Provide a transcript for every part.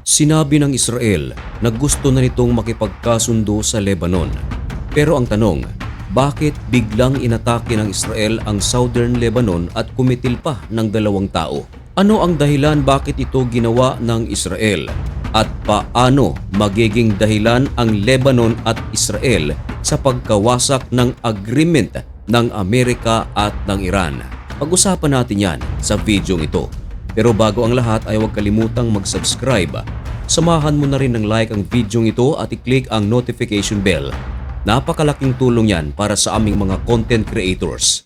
Sinabi ng Israel na gusto na nitong makipagkasundo sa Lebanon. Pero ang tanong, bakit biglang inatake ng Israel ang Southern Lebanon at kumitil pa ng 2 tao? Ano ang dahilan bakit ito ginawa ng Israel? At paano magiging dahilan ang Lebanon at Israel sa pagkawasak ng agreement ng Amerika at ng Iran? Pag-usapan natin yan sa video ito. Pero bago ang lahat ay huwag kalimutang mag-subscribe. Samahan mo na rin ng like ang video ito at i-click ang notification bell. Napakalaking tulong yan para sa aming mga content creators.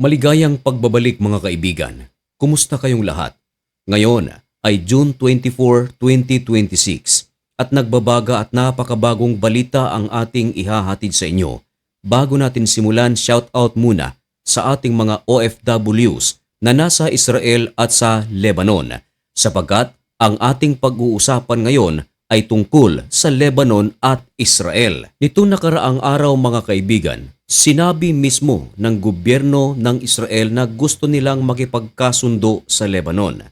Maligayang pagbabalik mga kaibigan. Kumusta kayong lahat? Ngayon ay June 24, 2026 at nagbabaga at napakabagong balita ang ating ihahatid sa inyo. Bago natin simulan, shoutout muna sa ating mga OFWs na nasa Israel at sa Lebanon sapagkat ang ating pag-uusapan ngayon ay tungkol sa Lebanon at Israel. Nito nakaraang araw mga kaibigan, sinabi mismo ng gobyerno ng Israel na gusto nilang makipagkasundo sa Lebanon.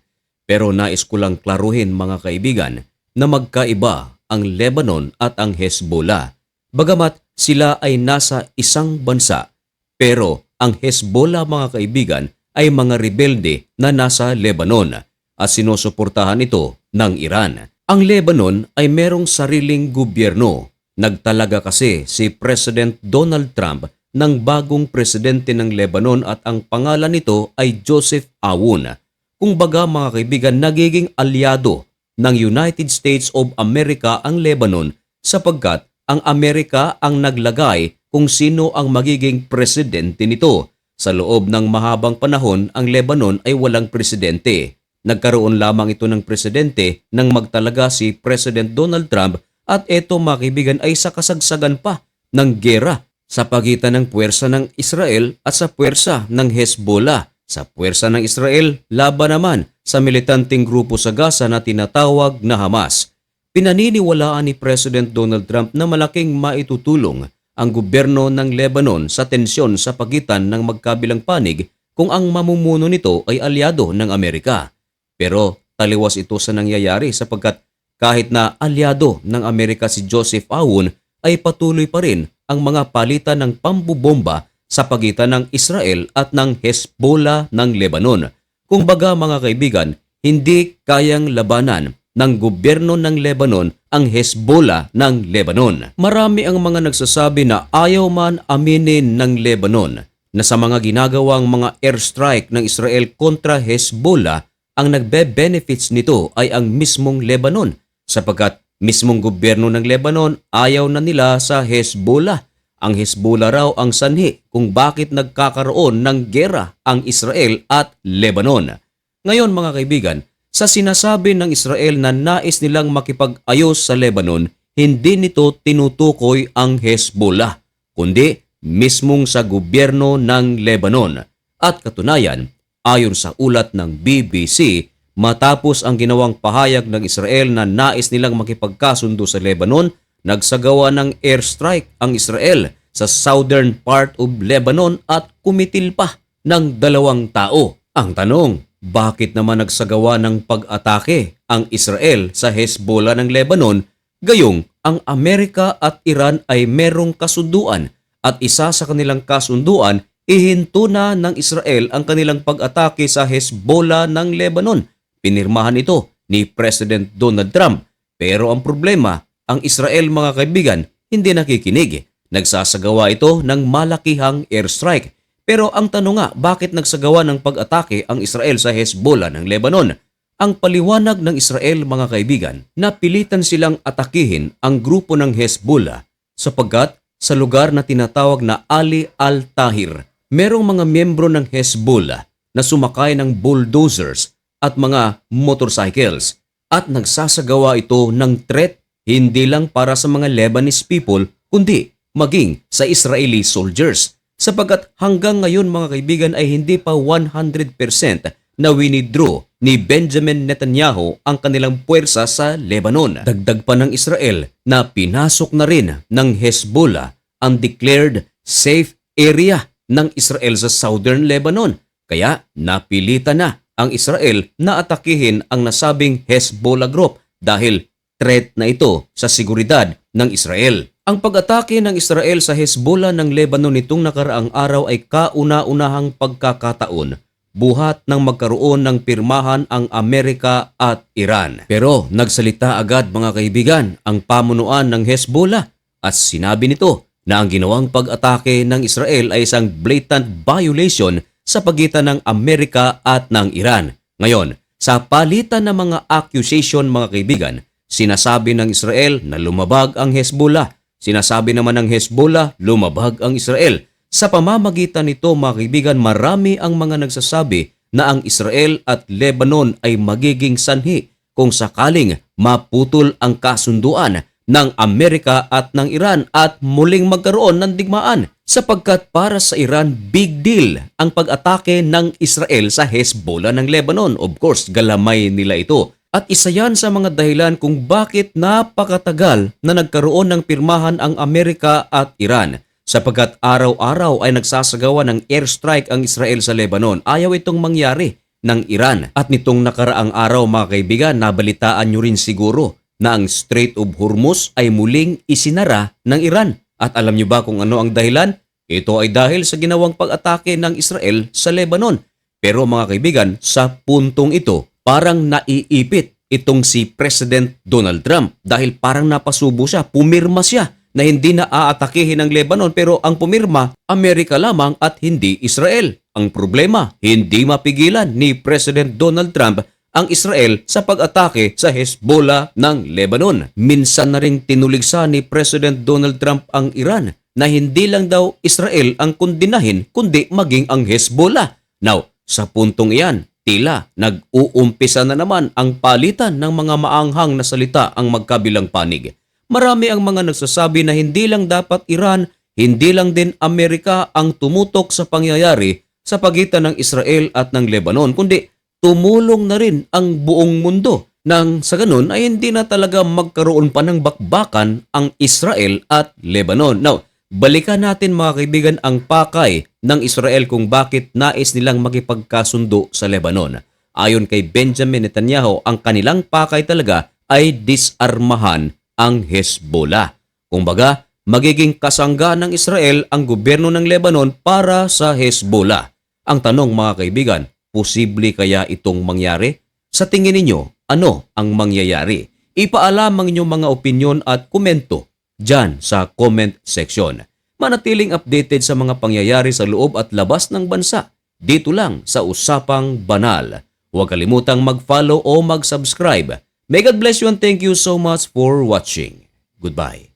Pero nais ko lang klaruhin mga kaibigan na magkaiba ang Lebanon at ang Hezbollah. Bagamat sila ay nasa isang bansa, pero ang Hezbollah mga kaibigan ay mga rebelde na nasa Lebanon at sinusuportahan ito ng Iran. Ang Lebanon ay merong sariling gobyerno. Nagtalaga kasi si President Donald Trump ng bagong presidente ng Lebanon at ang pangalan nito ay Joseph Aoun. Kung baga mga kaibigan, nagiging alyado ng United States of America ang Lebanon sapagkat ang Amerika ang naglagay kung sino ang magiging presidente nito. Sa loob ng mahabang panahon, ang Lebanon ay walang presidente. Nagkaroon lamang ito ng presidente nang magtalaga si President Donald Trump at ito mga kaibigan ay sa kasagsagan pa ng gera sa pagitan ng puwersa ng Israel at sa puwersa ng Hezbollah. Sa puwersa ng Israel, laban naman sa militanteng grupo sa Gaza na tinatawag na Hamas. Pinaniniwalaan ni President Donald Trump na malaking maitutulong ang gobyerno ng Lebanon sa tensyon sa pagitan ng magkabilang panig kung ang mamumuno nito ay alyado ng Amerika. Pero taliwas ito sa nangyayari sapagkat kahit na alyado ng Amerika si Joseph Aoun ay patuloy pa rin ang mga palitan ng pambubomba sa pagitan ng Israel at ng Hezbollah ng Lebanon. Kung baga mga kaibigan, hindi kayang labanan ng gobyerno ng Lebanon ang Hezbollah ng Lebanon. Marami ang mga nagsasabi na ayaw man aminin ng Lebanon na sa mga ginagawang mga airstrike ng Israel kontra Hezbollah, ang nagbe-benefits nito ay ang mismong Lebanon sapagkat mismong gobyerno ng Lebanon ayaw na nila sa Hezbollah. Ang Hezbollah raw ang sanhi kung bakit nagkakaroon ng gera ang Israel at Lebanon. Ngayon mga kaibigan, sa sinasabi ng Israel na nais nilang makipag-ayos sa Lebanon, hindi nito tinutukoy ang Hezbollah, kundi mismong sa gobyerno ng Lebanon. At katunayan, ayon sa ulat ng BBC, matapos ang ginawang pahayag ng Israel na nais nilang makipagkasundo sa Lebanon, nagsagawa ng airstrike ang Israel sa southern part of Lebanon at kumitil pa ng 2 tao. Ang tanong, bakit naman nagsagawa ng pag-atake ang Israel sa Hezbollah ng Lebanon, gayong ang Amerika at Iran ay merong kasunduan at isa sa kanilang kasunduan, ihinto na ng Israel ang kanilang pag-atake sa Hezbollah ng Lebanon. Pinirmahan ito ni President Donald Trump. Pero ang problema, ang Israel mga kaibigan, hindi nakikinig. Nagsasagawa ito ng malakihang airstrike. Pero ang tanong nga, bakit nagsagawa ng pag-atake ang Israel sa Hezbollah ng Lebanon? Ang paliwanag ng Israel mga kaibigan, napilitan silang atakihin ang grupo ng Hezbollah sapagkat sa lugar na tinatawag na Ali al-Tahir, merong mga miyembro ng Hezbollah na sumakay ng bulldozers at mga motorcycles at nagsasagawa ito ng threat hindi lang para sa mga Lebanese people kundi maging sa Israeli soldiers. Sa sapagkat hanggang ngayon mga kaibigan ay hindi pa 100% na winidraw ni Benjamin Netanyahu ang kanilang puwersa sa Lebanon. Dagdag pa ng Israel na pinasok na rin ng Hezbollah ang declared safe area ng Israel sa southern Lebanon. Kaya napilitan na ang Israel na atakihin ang nasabing Hezbollah group dahil threat na ito sa seguridad ng Israel. Ang pag-atake ng Israel sa Hezbollah ng Lebanon nitong nakaraang araw ay kauna-unahang pagkakataon buhat ng magkaroon ng pirmahan ang Amerika at Iran. Pero nagsalita agad mga kaibigan ang pamunuan ng Hezbollah at sinabi nito na ang ginawang pag-atake ng Israel ay isang blatant violation sa pagitan ng Amerika at ng Iran. Ngayon, sa palitan ng mga accusation mga kaibigan, sinasabi ng Israel na lumabag ang Hezbollah. Sinasabi naman ng Hezbollah, lumabag ang Israel. Sa pamamagitan nito mga kaibigan, marami ang mga nagsasabi na ang Israel at Lebanon ay magiging sanhi kung sakaling maputol ang kasunduan ng Amerika at ng Iran at muling magkaroon ng digmaan. Sapagkat para sa Iran, big deal ang pag-atake ng Israel sa Hezbollah ng Lebanon. Of course, galamay nila ito. At isa yan sa mga dahilan kung bakit napakatagal na nagkaroon ng pirmahan ang Amerika at Iran. Sapagkat araw-araw ay nagsasagawa ng airstrike ang Israel sa Lebanon. Ayaw itong mangyari ng Iran. At nitong nakaraang araw mga kaibigan, nabalitaan nyo rin siguro na ang Strait of Hormuz ay muling isinara ng Iran. At alam nyo ba kung ano ang dahilan? Ito ay dahil sa ginawang pag-atake ng Israel sa Lebanon. Pero mga kaibigan, sa puntong ito, parang naiipit itong si President Donald Trump dahil parang napasubo siya, pumirma siya na hindi na aatakihin ng Lebanon pero ang pumirma, Amerika lamang at hindi Israel. Ang problema, hindi mapigilan ni President Donald Trump ang Israel sa pag-atake sa Hezbollah ng Lebanon. Minsan na ring tinuligsa ni President Donald Trump ang Iran na hindi lang daw Israel ang kundinahin kundi maging ang Hezbollah. Now, sa puntong iyan, tila nag-uumpisa na naman ang palitan ng mga maanghang na salita ang magkabilang panig. Marami ang mga nagsasabi na hindi lang dapat Iran, hindi lang din Amerika ang tumutok sa pangyayari sa pagitan ng Israel at ng Lebanon, kundi tumulong na rin ang buong mundo nang sa ganun ay hindi na talaga magkaroon pa ng bakbakan ang Israel at Lebanon. Now, balikan natin mga kaibigan ang pakay ng Israel kung bakit nais nilang makipagkasundo sa Lebanon. Ayon kay Benjamin Netanyahu, ang kanilang pakay talaga ay disarmahan ang Hezbollah. Kumbaga, magiging kasangga ng Israel ang gobyerno ng Lebanon para sa Hezbollah. Ang tanong mga kaibigan, posible kaya itong mangyari? Sa tingin ninyo, ano ang mangyayari? Ipaalam ang inyong mga opinyon at komento dyan sa comment section. Manatiling updated sa mga pangyayari sa loob at labas ng bansa. Dito lang sa Usapang Banal. Huwag kalimutang mag-follow o mag-subscribe. May God bless you and thank you so much for watching. Goodbye.